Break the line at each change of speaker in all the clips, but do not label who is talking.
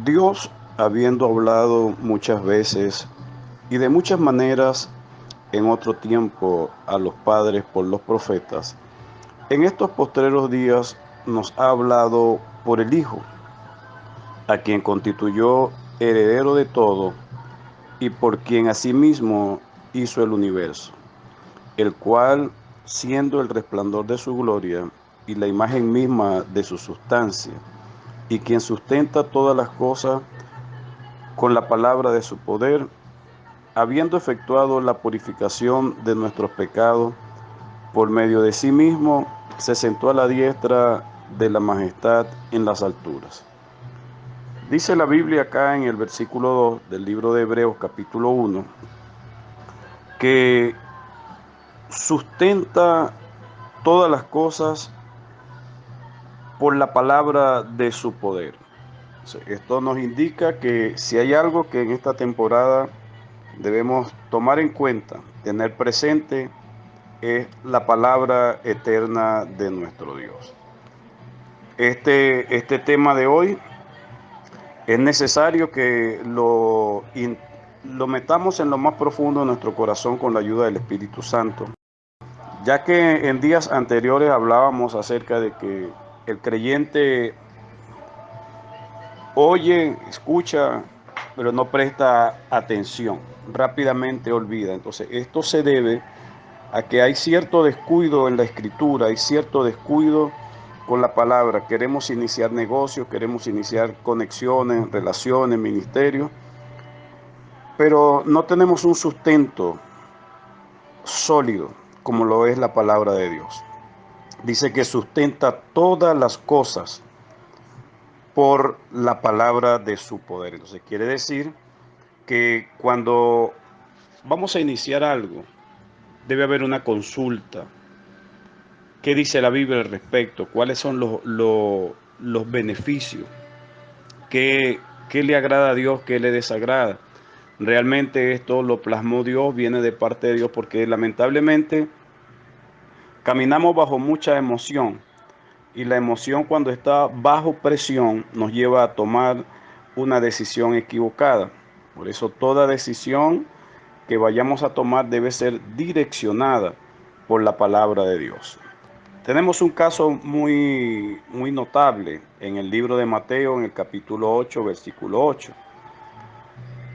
Dios, habiendo hablado muchas veces y de muchas maneras en otro tiempo a los padres por los profetas, en estos postreros días nos ha hablado por el Hijo, a quien constituyó heredero de todo y por quien asimismo hizo el universo, el cual, siendo el resplandor de su gloria y la imagen misma de su sustancia, y quien sustenta todas las cosas con la palabra de su poder, habiendo efectuado la purificación de nuestros pecados, por medio de sí mismo, se sentó a la diestra de la majestad en las alturas. Dice la Biblia acá en el versículo 2 del libro de Hebreos capítulo 1, que sustenta todas las cosas por la palabra de su poder. Esto nos indica que si hay algo que en esta temporada debemos tomar en cuenta, tener presente, es la palabra eterna de nuestro Dios. Este tema de hoy es necesario que lo metamos en lo más profundo de nuestro corazón con la ayuda del Espíritu Santo, ya que en días anteriores hablábamos acerca de que el creyente oye, escucha, pero no presta atención, rápidamente olvida. Entonces, esto se debe a que hay cierto descuido en la escritura, hay cierto descuido con la palabra. Queremos iniciar negocios, queremos iniciar conexiones, relaciones, ministerios, pero no tenemos un sustento sólido como lo es la palabra de Dios. Dice que sustenta todas las cosas por la palabra de su poder. Entonces quiere decir que cuando vamos a iniciar algo, debe haber una consulta. ¿Qué dice la Biblia al respecto? ¿Cuáles son los beneficios? ¿Qué le agrada a Dios? ¿Qué le desagrada? Realmente esto lo plasmó Dios, viene de parte de Dios, porque lamentablemente caminamos bajo mucha emoción y la emoción cuando está bajo presión nos lleva a tomar una decisión equivocada. Por eso toda decisión que vayamos a tomar debe ser direccionada por la palabra de Dios. Tenemos un caso muy notable en el libro de Mateo, en el capítulo 8, versículo 8.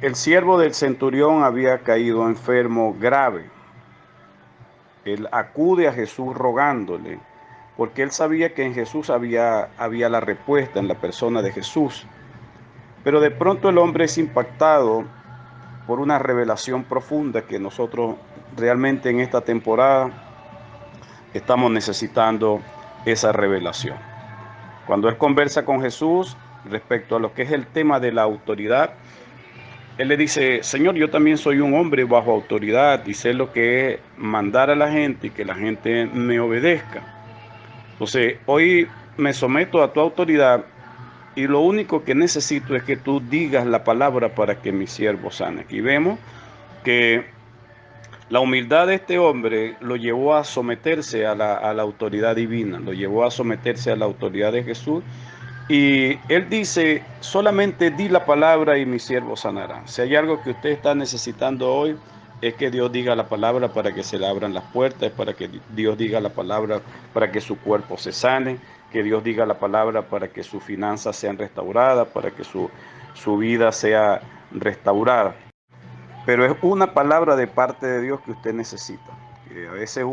El siervo del centurión había caído enfermo grave. Él acude a Jesús rogándole, porque él sabía que en Jesús había la respuesta en la persona de Jesús. Pero de pronto el hombre es impactado por una revelación profunda que nosotros realmente en esta temporada estamos necesitando esa revelación. Cuando él conversa con Jesús respecto a lo que es el tema de la autoridad, él le dice: Señor, yo también soy un hombre bajo autoridad y sé lo que es mandar a la gente y que la gente me obedezca. Entonces, hoy me someto a tu autoridad y lo único que necesito es que tú digas la palabra para que mi siervo sane. Aquí vemos que la humildad de este hombre lo llevó a someterse a la autoridad divina, lo llevó a someterse a la autoridad de Jesús. Y él dice: solamente di la palabra y mi siervo sanará. Si hay algo que usted está necesitando hoy, es que Dios diga la palabra para que se le abran las puertas, para que Dios diga la palabra para que su cuerpo se sane, que Dios diga la palabra para que sus finanzas sean restauradas, para que su vida sea restaurada. Pero es una palabra de parte de Dios que usted necesita. A veces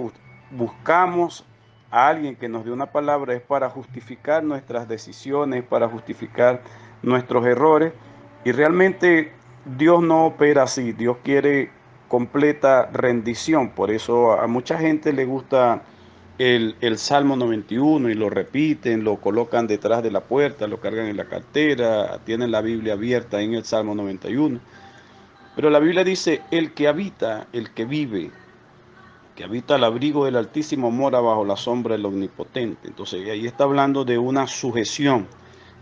buscamos a alguien que nos dé una palabra es para justificar nuestras decisiones, para justificar nuestros errores. Y realmente Dios no opera así. Dios quiere completa rendición. Por eso a mucha gente le gusta el Salmo 91 y lo repiten, lo colocan detrás de la puerta, lo cargan en la cartera, tienen la Biblia abierta en el Salmo 91. Pero la Biblia dice: el que habita, el que vive, que habita al abrigo del Altísimo, mora bajo la sombra del Omnipotente. Entonces ahí está hablando de una sujeción,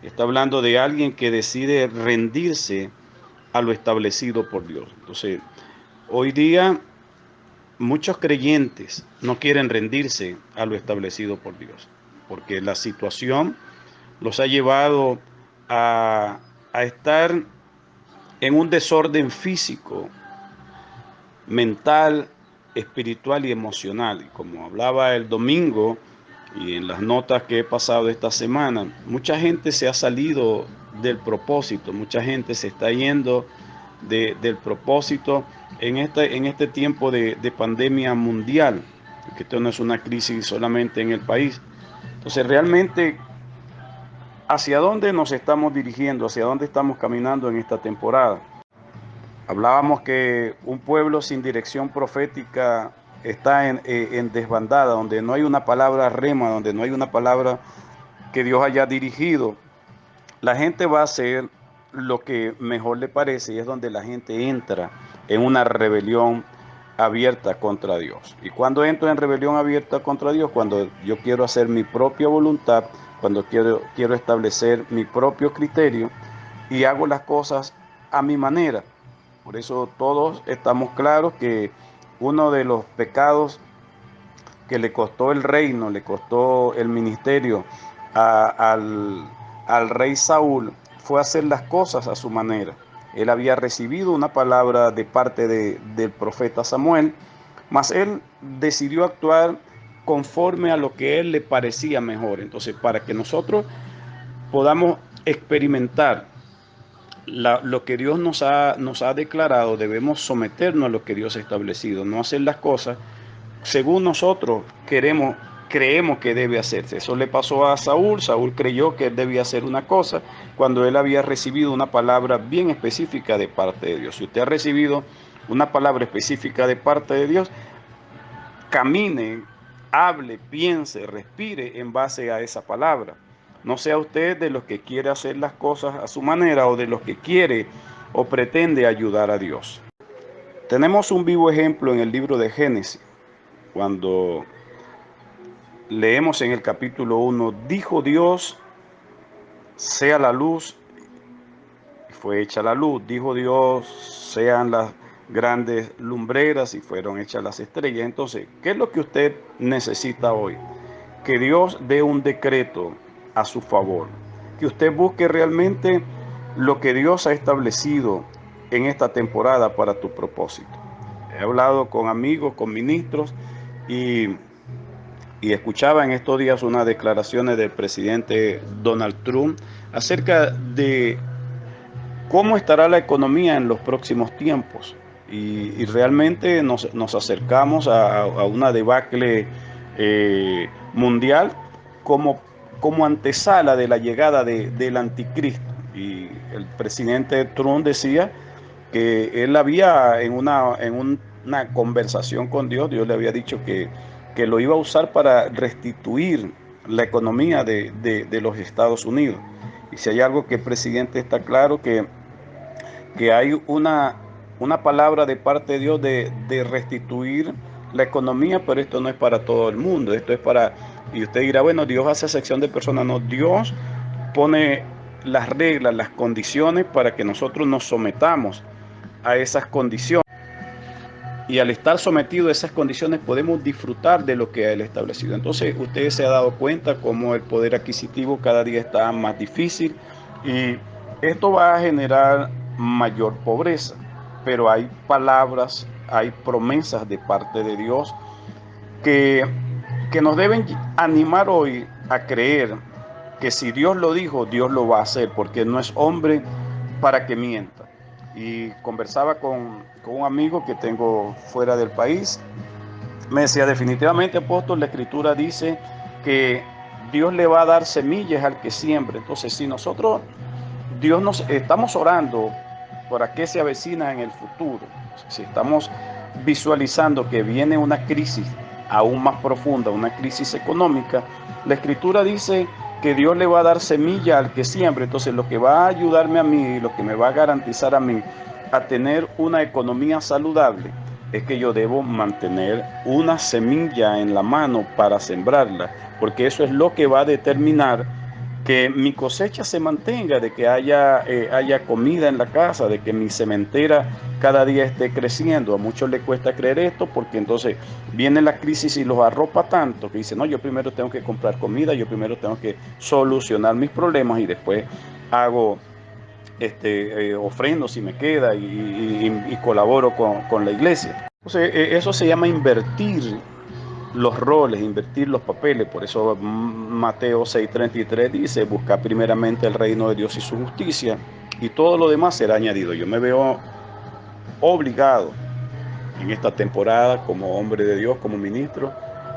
está hablando de alguien que decide rendirse a lo establecido por Dios. Entonces, hoy día muchos creyentes no quieren rendirse a lo establecido por Dios, porque la situación los ha llevado a a estar en un desorden físico, mental, espiritual y emocional. Y como hablaba el domingo y en las notas que he pasado esta semana, mucha gente se ha salido del propósito, mucha gente se está yendo del propósito en este tiempo de pandemia mundial, porque esto no es una crisis solamente en el país. Entonces, realmente, ¿hacia dónde nos estamos dirigiendo? ¿Hacia dónde estamos caminando en esta temporada? Hablábamos que un pueblo sin dirección profética está en desbandada, donde no hay una palabra rema, donde no hay una palabra que Dios haya dirigido. La gente va a hacer lo que mejor le parece y es donde la gente entra en una rebelión abierta contra Dios. ¿Y cuando entro en rebelión abierta contra Dios? Cuando yo quiero hacer mi propia voluntad, cuando quiero establecer mi propio criterio y hago las cosas a mi manera. Por eso todos estamos claros que uno de los pecados que le costó el reino, le costó el ministerio al rey Saúl, fue hacer las cosas a su manera. Él había recibido una palabra de parte del profeta Samuel, mas él decidió actuar conforme a lo que él le parecía mejor. Entonces, para que nosotros podamos experimentar lo que Dios nos ha declarado, debemos someternos a lo que Dios ha establecido, no hacer las cosas según nosotros creemos que debe hacerse. Eso le pasó a Saúl. Saúl creyó que él debía hacer una cosa cuando él había recibido una palabra bien específica de parte de Dios. Si usted ha recibido una palabra específica de parte de Dios, camine, hable, piense, respire en base a esa palabra. No sea usted de los que quiere hacer las cosas a su manera o de los que quiere o pretende ayudar a Dios. Tenemos un vivo ejemplo en el libro de Génesis, cuando leemos en el capítulo 1, dijo Dios, sea la luz, y fue hecha la luz. Dijo Dios, sean las grandes lumbreras, y fueron hechas las estrellas. Entonces, ¿qué es lo que usted necesita hoy? Que Dios dé un decreto a su favor, que usted busque realmente lo que Dios ha establecido en esta temporada para tu propósito. He hablado con amigos, con ministros, y escuchaba en estos días unas declaraciones del presidente Donald Trump acerca de cómo estará la economía en los próximos tiempos. Y realmente nos acercamos a una debacle mundial como antesala de la llegada del anticristo. Y el presidente Trump decía que él había una conversación con Dios, Dios le había dicho que lo iba a usar para restituir la economía de los Estados Unidos. Y si hay algo que el presidente está claro, que hay una palabra de parte de Dios de restituir la economía, pero esto no es para todo el mundo, esto es para, y usted dirá, bueno, Dios hace sección de personas, no, Dios pone las reglas, las condiciones para que nosotros nos sometamos a esas condiciones. Y al estar sometido a esas condiciones podemos disfrutar de lo que Él ha establecido. Entonces, usted se ha dado cuenta cómo el poder adquisitivo cada día está más difícil y esto va a generar mayor pobreza. Pero hay palabras, hay promesas de parte de Dios que, que nos deben animar hoy a creer que si Dios lo dijo, Dios lo va a hacer, porque no es hombre para que mienta. Y conversaba con un amigo que tengo fuera del país. Me decía, definitivamente, apóstol, la escritura dice que Dios le va a dar semillas al que siembre. Entonces, si nosotros, Dios nos estamos orando por qué se avecina en el futuro, si estamos visualizando que viene una crisis aún más profunda, una crisis económica, la escritura dice que Dios le va a dar semilla al que siembre. Entonces, lo que va a ayudarme a mí, lo que me va a garantizar a mí a tener una economía saludable, es que yo debo mantener una semilla en la mano para sembrarla, porque eso es lo que va a determinar que mi cosecha se mantenga, de que haya comida en la casa, de que mi sementera cada día esté creciendo. A muchos les cuesta creer esto porque entonces viene la crisis y los arropa tanto que dicen, no, yo primero tengo que comprar comida, yo primero tengo que solucionar mis problemas y después hago ofrendo si me queda y colaboro con la iglesia. Entonces, eso se llama invertir los roles, invertir los papeles. Por eso Mateo 6:33 dice, busca primeramente el reino de Dios y su justicia, y todo lo demás será añadido. Yo me veo obligado en esta temporada como hombre de Dios, como ministro,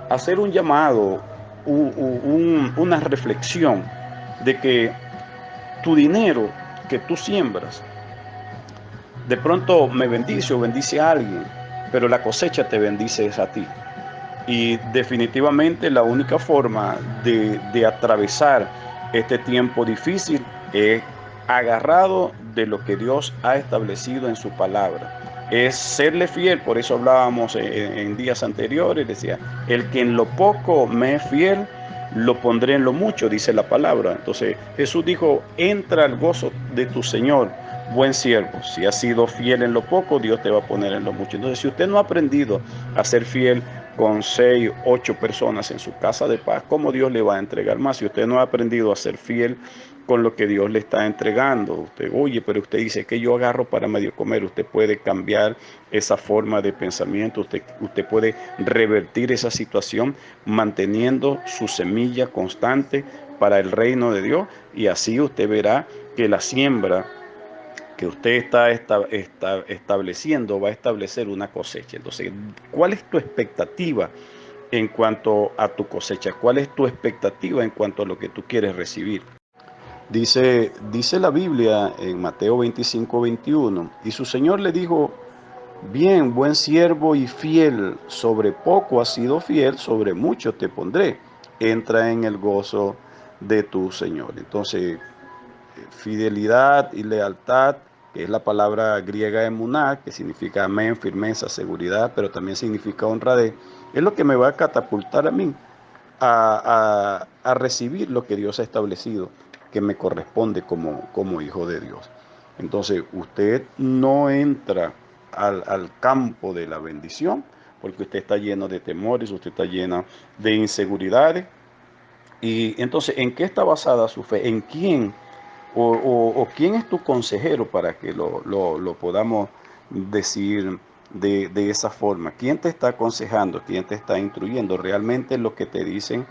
a hacer un llamado, una reflexión de que tu dinero que tú siembras, de pronto me bendice o bendice a alguien, pero la cosecha te bendice es a ti. Y definitivamente la única forma de atravesar este tiempo difícil es agarrado de lo que Dios ha establecido en su palabra. Es serle fiel, por eso hablábamos en días anteriores, decía, el que en lo poco me es fiel, lo pondré en lo mucho, dice la palabra. Entonces Jesús dijo, entra al gozo de tu Señor, buen siervo. Si has sido fiel en lo poco, Dios te va a poner en lo mucho. Entonces, si usted no ha aprendido a ser fiel con 6, 8 personas en su casa de paz, ¿cómo Dios le va a entregar más? Si usted no ha aprendido a ser fiel con lo que Dios le está entregando, usted, oye, pero usted dice que yo agarro para medio comer, usted puede cambiar esa forma de pensamiento, usted puede revertir esa situación manteniendo su semilla constante para el reino de Dios, y así usted verá que la siembra que usted está estableciendo va a establecer una cosecha. Entonces, ¿cuál es tu expectativa en cuanto a tu cosecha? ¿Cuál es tu expectativa en cuanto a lo que tú quieres recibir? Dice la Biblia en Mateo 25:21, y su Señor le dijo, bien, buen siervo y fiel, sobre poco has sido fiel, sobre mucho te pondré. Entra en el gozo de tu Señor. Entonces, fidelidad y lealtad, que es la palabra griega emuná, que significa amén, firmeza, seguridad, pero también significa honradez, es lo que me va a catapultar a mí a recibir lo que Dios ha establecido, que me corresponde como hijo de Dios. Entonces, usted no entra al campo de la bendición porque usted está lleno de temores, usted está lleno de inseguridades. Y entonces, ¿en qué está basada su fe? ¿En quién? ¿O quién es tu consejero para que lo podamos decir de esa forma? ¿Quién te está aconsejando? ¿Quién te está instruyendo? ¿Realmente lo que te dicen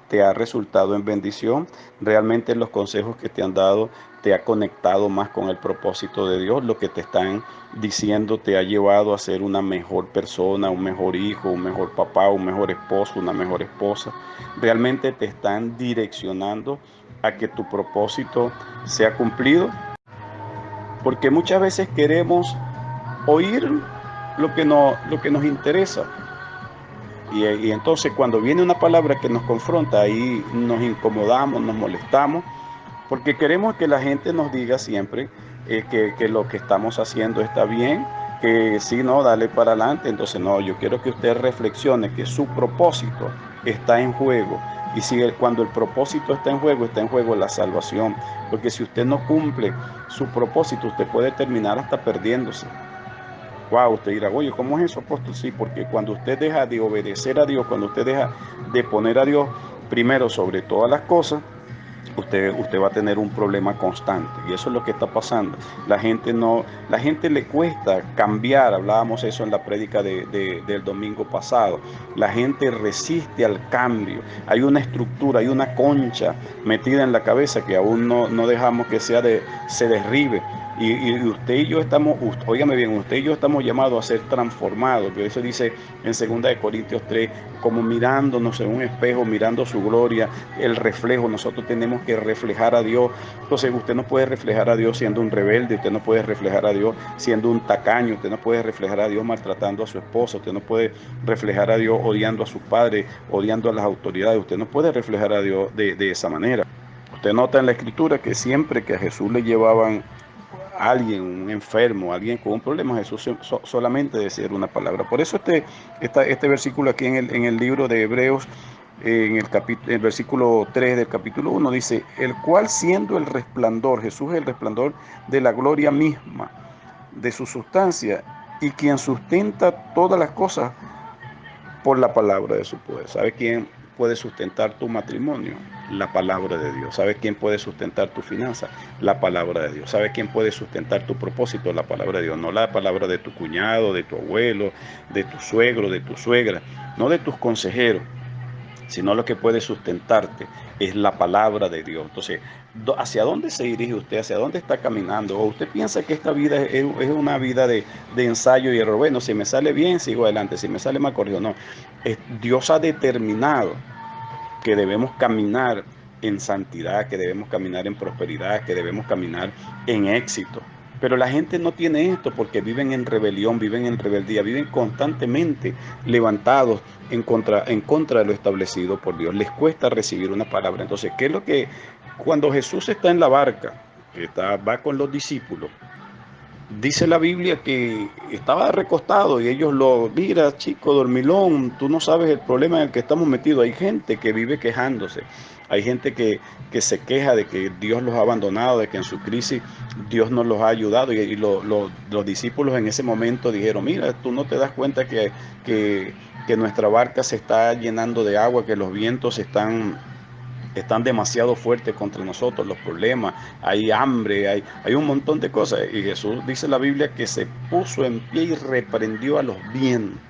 te ha resultado en bendición? ¿Realmente los consejos que te han dado te ha conectado más con el propósito de Dios? ¿Lo que te están diciendo te ha llevado a ser una mejor persona, un mejor hijo, un mejor papá, un mejor esposo, una mejor esposa? ¿Realmente te están direccionando a que tu propósito sea cumplido? Porque muchas veces queremos oír lo que nos interesa. Y entonces cuando viene una palabra que nos confronta, ahí nos incomodamos, nos molestamos, porque queremos que la gente nos diga siempre que lo que estamos haciendo está bien, que sí, no, dale para adelante. Entonces, no, yo quiero que usted reflexione que su propósito está en juego. Y si cuando el propósito está en juego la salvación. Porque si usted no cumple su propósito, usted puede terminar hasta perdiéndose. Wow, usted dirá, oye, ¿cómo es eso, apóstol? Sí, porque cuando usted deja de obedecer a Dios, cuando usted deja de poner a Dios primero sobre todas las cosas, usted va a tener un problema constante, y eso es lo que está pasando. La gente le cuesta cambiar. Hablábamos eso en la prédica del domingo pasado. La gente resiste al cambio. Hay una estructura, hay una concha metida en la cabeza que aún no dejamos que se derribe. Y usted y yo estamos, óigame bien, usted y yo estamos llamados a ser transformados. Por eso dice en 2 Corintios 3, como mirándonos en un espejo, mirando su gloria, el reflejo. Nosotros tenemos que reflejar a Dios. Entonces, usted no puede reflejar a Dios siendo un rebelde, usted no puede reflejar a Dios siendo un tacaño, usted no puede reflejar a Dios maltratando a su esposa, usted no puede reflejar a Dios odiando a sus padres, odiando a las autoridades. Usted no puede reflejar a Dios de esa manera. Usted nota en la escritura que siempre que a Jesús le llevaban a alguien, un enfermo, alguien con un problema, Jesús solamente decía una palabra. Por eso este versículo aquí en el libro de Hebreos, en el versículo 3 del capítulo 1, dice, el cual siendo el resplandor, Jesús es el resplandor de la gloria misma, de su sustancia, y quien sustenta todas las cosas por la palabra de su poder. ¿Sabe quién puede sustentar tu matrimonio? La palabra de Dios. ¿Sabes quién puede sustentar tu finanza? La palabra de Dios. ¿Sabes quién puede sustentar tu propósito? La palabra de Dios. No la palabra de tu cuñado, de tu abuelo, de tu suegro, de tu suegra, no de tus consejeros, sino lo que puede sustentarte es la palabra de Dios. Entonces, ¿hacia dónde se dirige usted? ¿Hacia dónde está caminando? ¿O usted piensa que esta vida es una vida de ensayo y error? Bueno, si me sale bien, sigo adelante. Si me sale mal, corrijo. No. Dios ha determinado que debemos caminar en santidad, que debemos caminar en prosperidad, que debemos caminar en éxito. Pero la gente no tiene esto porque viven en rebelión, viven en rebeldía, viven constantemente levantados en contra de lo establecido por Dios. Les cuesta recibir una palabra. Entonces, ¿qué es lo que cuando Jesús está en la barca, va con los discípulos? Dice la Biblia que estaba recostado y ellos mira, chico, dormilón, tú no sabes el problema en el que estamos metidos. Hay gente que vive quejándose, hay gente que se queja de que Dios los ha abandonado, de que en su crisis Dios no los ha ayudado. Los discípulos en ese momento dijeron, mira, tú no te das cuenta que, que nuestra barca se está llenando de agua, que los vientos están demasiado fuertes contra nosotros, los problemas, hay hambre, hay un montón de cosas. Y Jesús dice la Biblia que se puso en pie y reprendió a los vientos.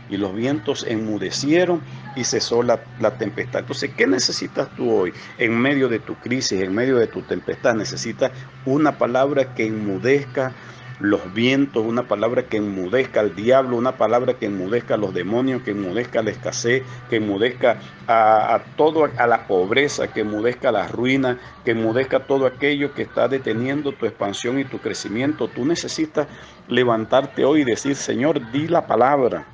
Y los vientos enmudecieron y cesó la tempestad. Entonces, ¿qué necesitas tú hoy en medio de tu crisis, en medio de tu tempestad? Necesitas una palabra que enmudezca los vientos, una palabra que enmudezca al diablo, una palabra que enmudezca a los demonios, que enmudezca la escasez, que enmudezca a la pobreza, que enmudezca la ruina, que enmudezca todo aquello que está deteniendo tu expansión y tu crecimiento. Tú necesitas levantarte hoy y decir, Señor, di la palabra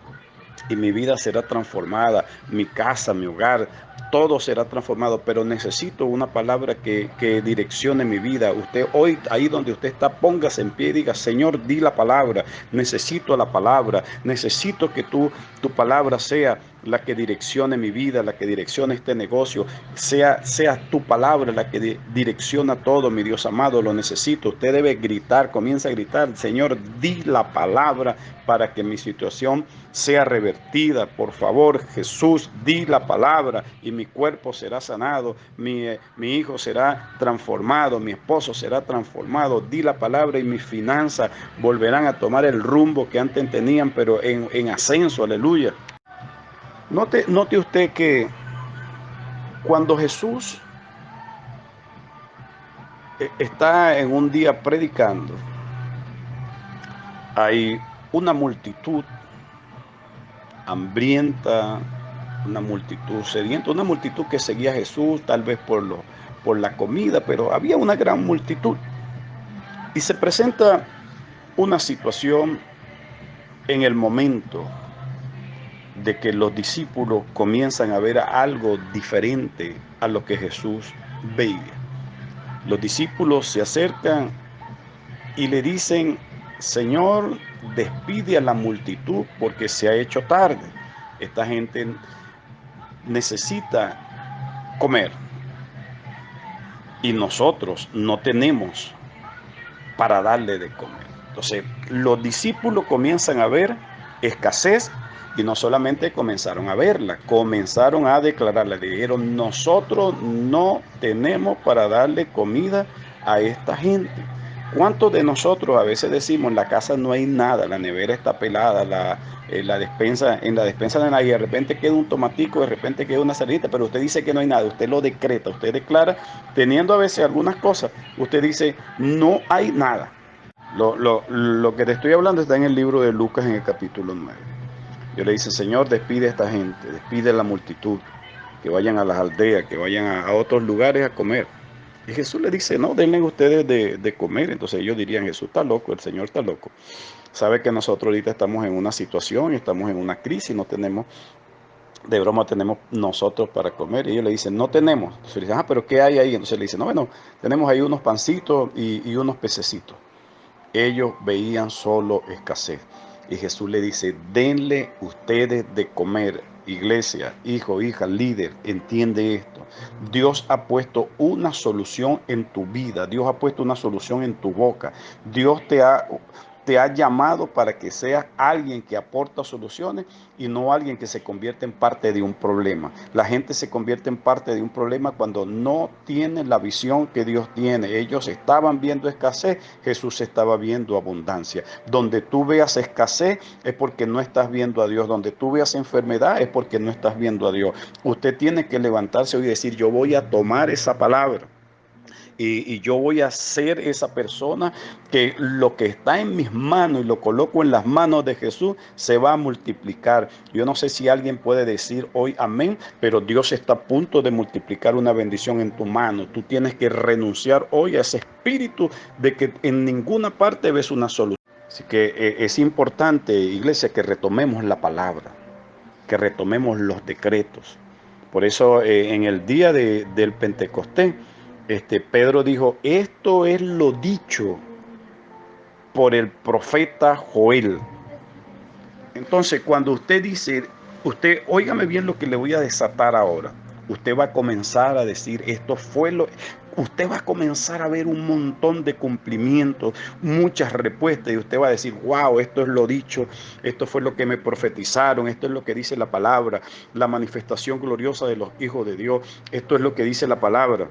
y mi vida será transformada, mi casa, mi hogar, todo será transformado, pero necesito una palabra que direccione mi vida. Usted hoy, ahí donde usted está, póngase en pie y diga, Señor, di la palabra, necesito la palabra, necesito que tu palabra sea la que direccione mi vida, la que direccione este negocio, sea tu palabra la que direcciona todo, mi Dios amado, lo necesito. Usted debe gritar, comienza a gritar, Señor, di la palabra para que mi situación sea revertida. Por favor, Jesús, di la palabra y mi cuerpo será sanado, mi hijo será transformado, mi esposo será transformado. Di la palabra y mis finanzas volverán a tomar el rumbo que antes tenían, pero en ascenso, aleluya. Note usted que cuando Jesús está en un día predicando, hay una multitud hambrienta, una multitud sedienta, una multitud que seguía a Jesús, tal vez por la comida, pero había una gran multitud. Y se presenta una situación en el momento de que los discípulos comienzan a ver algo diferente a lo que Jesús veía. Los discípulos se acercan y le dicen, Señor, despide a la multitud porque se ha hecho tarde. Esta gente necesita comer y nosotros no tenemos para darle de comer. Entonces, los discípulos comienzan a ver escasez y no solamente comenzaron a verla, comenzaron a declararla. Dijeron, nosotros no tenemos para darle comida a esta gente. ¿Cuántos de nosotros a veces decimos en la casa no hay nada, la nevera está pelada, la despensa, en la despensa de nadie, de repente queda un tomatico, de repente queda una salita, pero usted dice que no hay nada, usted lo decreta, usted declara, teniendo a veces algunas cosas, usted dice no hay nada. Lo que te estoy hablando está en el libro de Lucas en el capítulo 9. Yo le dice, Señor, despide a esta gente, despide a la multitud, que vayan a las aldeas, que vayan a otros lugares a comer. Y Jesús le dice, no, denle ustedes de comer. Entonces ellos dirían, Jesús está loco, el Señor está loco. Sabe que nosotros ahorita estamos en una situación, estamos en una crisis, no tenemos, de broma tenemos nosotros para comer. Y ellos le dicen, no tenemos. Entonces le dicen, pero ¿qué hay ahí? Entonces le dicen, no, bueno, tenemos ahí unos pancitos y unos pececitos. Ellos veían solo escasez. Y Jesús le dice, denle ustedes de comer. Iglesia, hijo, hija, líder, entiende esto. Dios ha puesto una solución en tu vida. Dios ha puesto una solución en tu boca. Dios te ha te ha llamado para que seas alguien que aporta soluciones y no alguien que se convierte en parte de un problema. La gente se convierte en parte de un problema cuando no tiene la visión que Dios tiene. Ellos estaban viendo escasez, Jesús estaba viendo abundancia. Donde tú veas escasez es porque no estás viendo a Dios. Donde tú veas enfermedad es porque no estás viendo a Dios. Usted tiene que levantarse hoy y decir, yo voy a tomar esa palabra. Y yo voy a ser esa persona que lo que está en mis manos y lo coloco en las manos de Jesús se va a multiplicar. Yo no sé si alguien puede decir hoy amén, pero Dios está a punto de multiplicar una bendición en tu mano. Tú tienes que renunciar hoy a ese espíritu de que en ninguna parte ves una solución. Así que es importante, iglesia, que retomemos la palabra, que retomemos los decretos. Por eso en el día del Pentecostés, Pedro dijo, esto es lo dicho por el profeta Joel. Entonces, cuando usted dice, óigame bien lo que le voy a desatar ahora. Usted va a comenzar a decir, usted va a comenzar a ver un montón de cumplimientos, muchas respuestas, y usted va a decir, wow, esto es lo dicho, esto fue lo que me profetizaron, esto es lo que dice la palabra, la manifestación gloriosa de los hijos de Dios, esto es lo que dice la palabra.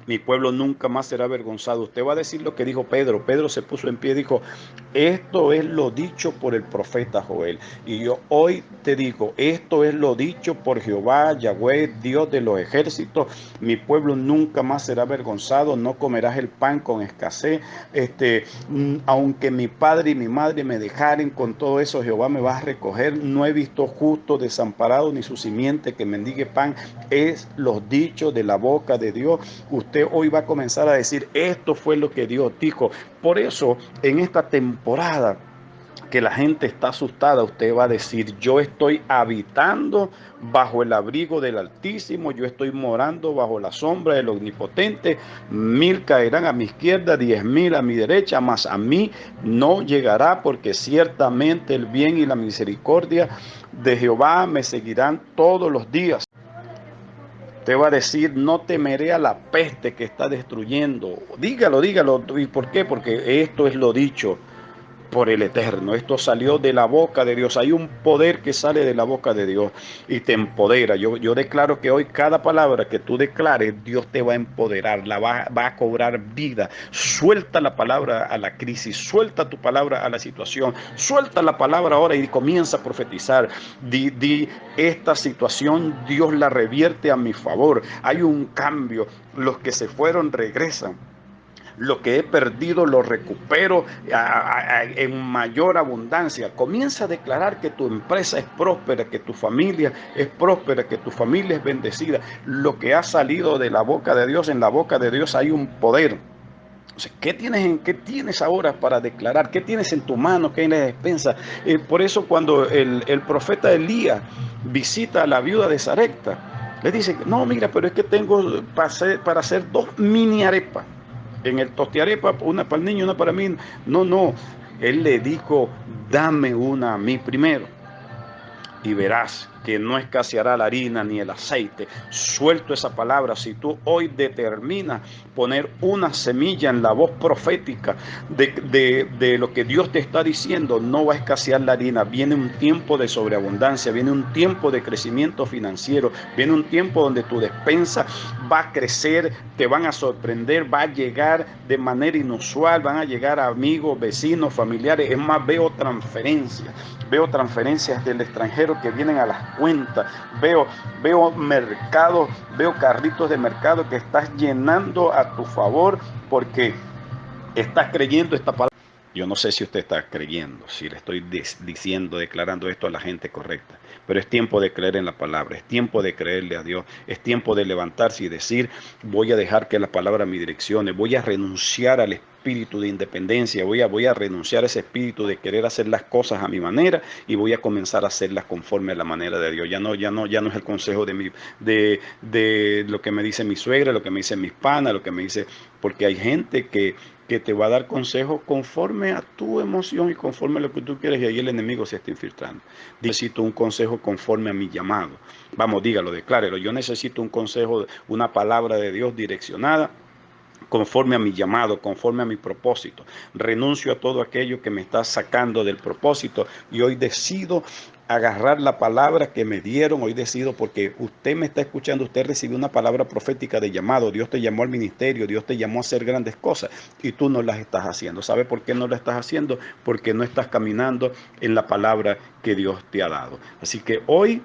Mi pueblo nunca más será avergonzado. Usted va a decir lo que dijo Pedro. Pedro se puso en pie y dijo, esto es lo dicho por el profeta Joel. Y yo hoy te digo, esto es lo dicho por Jehová, Yahweh, Dios de los ejércitos. Mi pueblo nunca más será avergonzado. No comerás el pan con escasez. Aunque mi padre y mi madre me dejaren, con todo eso Jehová me va a recoger. No he visto justo desamparado ni su simiente que mendigue pan. Es los dichos de la boca de Dios. Usted hoy va a comenzar a decir, esto fue lo que Dios dijo. Por eso, en esta temporada que la gente está asustada, usted va a decir, yo estoy habitando bajo el abrigo del Altísimo, yo estoy morando bajo la sombra del Omnipotente. 1000 caerán a mi izquierda, 10,000 a mi derecha, mas a mí no llegará, porque ciertamente el bien y la misericordia de Jehová me seguirán todos los días. Te va a decir, no temeré a la peste que está destruyendo. Dígalo, dígalo. ¿Y por qué? Porque esto es lo dicho por el Eterno. Esto salió de la boca de Dios. Hay un poder que sale de la boca de Dios y te empodera. Yo declaro que hoy cada palabra que tú declares, Dios te va a empoderar, va a cobrar vida. Suelta la palabra a la crisis, suelta tu palabra a la situación, suelta la palabra ahora y comienza a profetizar. Esta situación Dios la revierte a mi favor. Hay un cambio. Los que se fueron regresan. Lo que he perdido lo recupero en mayor abundancia. Comienza a declarar que tu empresa es próspera, que tu familia es próspera, que tu familia es bendecida. Lo que ha salido de la boca de Dios, en la boca de Dios hay un poder. O sea, ¿qué tienes ahora para declarar? ¿Qué tienes en tu mano? ¿Qué hay en la despensa? Por eso cuando el profeta Elías visita a la viuda de Sarepta, le dice, no, mira, pero es que tengo para hacer 2 mini arepas. En el tostiarepa, una para el niño, una para mí. No. Él le dijo, dame una a mí primero. Y verás que no escaseará la harina ni el aceite. Suelto esa palabra. Si tú hoy determinas poner una semilla en la voz profética de lo que Dios te está diciendo, no va a escasear la harina. Viene un tiempo de sobreabundancia, viene un tiempo de crecimiento financiero, viene un tiempo donde tu despensa va a crecer, te van a sorprender, va a llegar de manera inusual, van a llegar a amigos, vecinos, familiares. Es más, veo transferencias del extranjero que vienen a las cuentas, veo mercados, veo carritos de mercado que estás llenando a tu favor porque estás creyendo esta palabra. Yo no sé si usted está creyendo, si le estoy diciendo, declarando esto a la gente correcta, pero es tiempo de creer en la palabra, es tiempo de creerle a Dios, es tiempo de levantarse y decir, voy a dejar que la palabra me direccione, voy a renunciar al espíritu de independencia, voy a renunciar a ese espíritu de querer hacer las cosas a mi manera y voy a comenzar a hacerlas conforme a la manera de Dios. Ya no es el consejo de lo que me dice mi suegra, lo que me dice mis panas, lo que me dice, porque hay gente que te va a dar consejos conforme a tu emoción y conforme a lo que tú quieres, y ahí el enemigo se está infiltrando. Necesito un consejo conforme a mi llamado. Vamos, dígalo, declárelo. Yo necesito un consejo, una palabra de Dios direccionada conforme a mi llamado, conforme a mi propósito. Renuncio a todo aquello que me está sacando del propósito y hoy decido agarrar la palabra que me dieron. Hoy decido, porque usted me está escuchando, usted recibió una palabra profética de llamado. Dios te llamó al ministerio, Dios te llamó a hacer grandes cosas y tú no las estás haciendo. ¿Sabe por qué no las estás haciendo? Porque no estás caminando en la palabra que Dios te ha dado. Así que hoy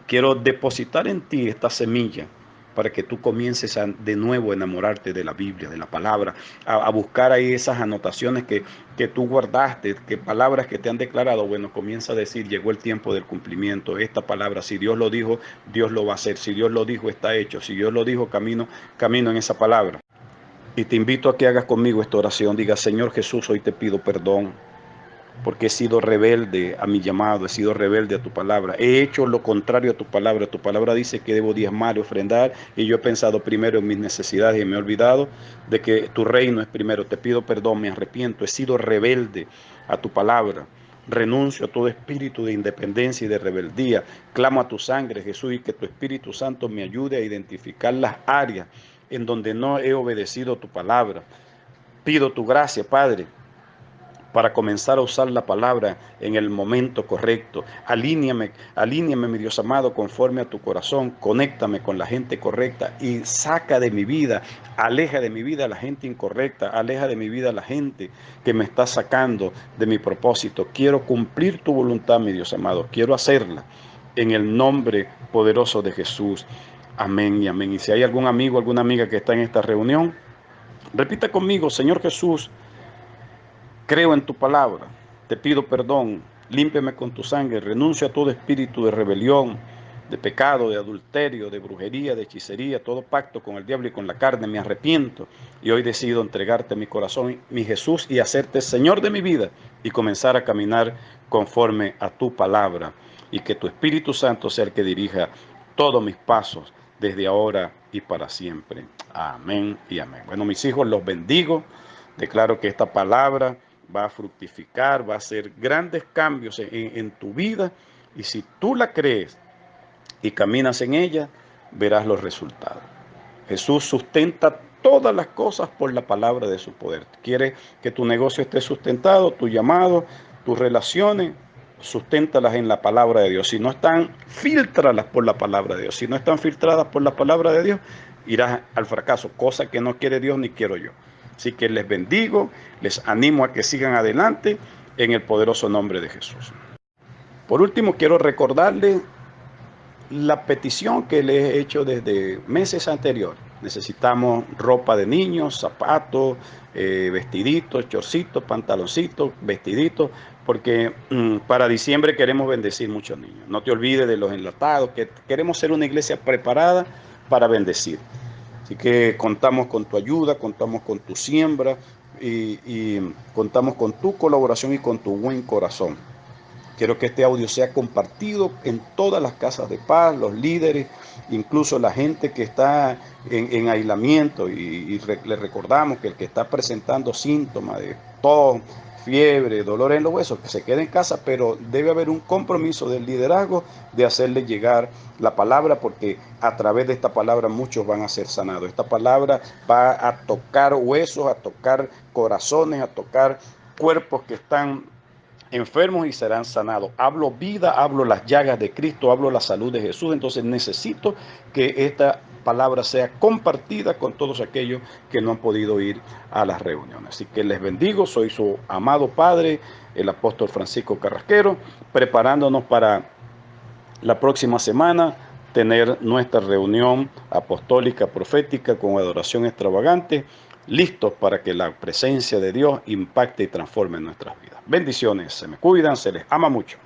quiero depositar en ti esta semilla para que tú comiences de nuevo a enamorarte de la Biblia, de la palabra, a buscar ahí esas anotaciones que tú guardaste, que palabras que te han declarado. Bueno, comienza a decir, llegó el tiempo del cumplimiento. Esta palabra, si Dios lo dijo, Dios lo va a hacer. Si Dios lo dijo, está hecho. Si Dios lo dijo, camino en esa palabra. Y te invito a que hagas conmigo esta oración. Diga, Señor Jesús, hoy te pido perdón porque he sido rebelde a mi llamado, he sido rebelde a tu palabra, he hecho lo contrario a tu palabra. Tu palabra dice que debo diezmar y ofrendar, y yo he pensado primero en mis necesidades y me he olvidado de que tu reino es primero. Te pido perdón, me arrepiento, he sido rebelde a tu palabra. Renuncio a todo espíritu de independencia y de rebeldía. Clamo a tu sangre, Jesús, y que tu Espíritu Santo me ayude a identificar las áreas en donde no he obedecido tu palabra. Pido tu gracia, Padre, para comenzar a usar la palabra en el momento correcto. Alíñame, mi Dios amado, conforme a tu corazón. Conéctame con la gente correcta y saca de mi vida, aleja de mi vida a la gente incorrecta, aleja de mi vida a la gente que me está sacando de mi propósito. Quiero cumplir tu voluntad, mi Dios amado, quiero hacerla en el nombre poderoso de Jesús. Amén y amén. Y si hay algún amigo, alguna amiga que está en esta reunión, repita conmigo: Señor Jesús, creo en tu palabra, te pido perdón, límpiame con tu sangre, renuncio a todo espíritu de rebelión, de pecado, de adulterio, de brujería, de hechicería, todo pacto con el diablo y con la carne. Me arrepiento y hoy decido entregarte mi corazón, mi Jesús, y hacerte Señor de mi vida y comenzar a caminar conforme a tu palabra, y que tu Espíritu Santo sea el que dirija todos mis pasos desde ahora y para siempre. Amén y amén. Bueno, mis hijos, los bendigo. Declaro que esta palabra va a fructificar, va a hacer grandes cambios en tu vida, y si tú la crees y caminas en ella, verás los resultados. Jesús sustenta todas las cosas por la palabra de su poder. Quiere que tu negocio esté sustentado, tu llamado, tus relaciones, susténtalas en la palabra de Dios. Si no están, filtralas por la palabra de Dios. Si no están filtradas por la palabra de Dios, irás al fracaso, cosa que no quiere Dios ni quiero yo. Así que les bendigo, les animo a que sigan adelante en el poderoso nombre de Jesús. Por último, quiero recordarles la petición que les he hecho desde meses anteriores. Necesitamos ropa de niños, zapatos, vestiditos, chorcitos, pantaloncitos, vestiditos, porque para diciembre queremos bendecir muchos niños. No te olvides de los enlatados, que queremos ser una iglesia preparada para bendecir. Así que contamos con tu ayuda, contamos con tu siembra, y contamos con tu colaboración y con tu buen corazón. Quiero que este audio sea compartido en todas las casas de paz, los líderes, incluso la gente que está en aislamiento. Le recordamos que el que está presentando síntomas de tos, fiebre, dolor en los huesos, que se quede en casa, pero debe haber un compromiso del liderazgo de hacerle llegar la palabra, porque a través de esta palabra muchos van a ser sanados. Esta palabra va a tocar huesos, a tocar corazones, a tocar cuerpos que están enfermos y serán sanados. Hablo vida, hablo las llagas de Cristo, hablo la salud de Jesús. Entonces necesito que esta palabra sea compartida con todos aquellos que no han podido ir a las reuniones. Así que les bendigo, soy su amado padre, el apóstol Francisco Carrasquero, preparándonos para la próxima semana tener nuestra reunión apostólica profética con adoración extravagante, listos para que la presencia de Dios impacte y transforme nuestras vidas. Bendiciones, se me cuidan, se les ama mucho.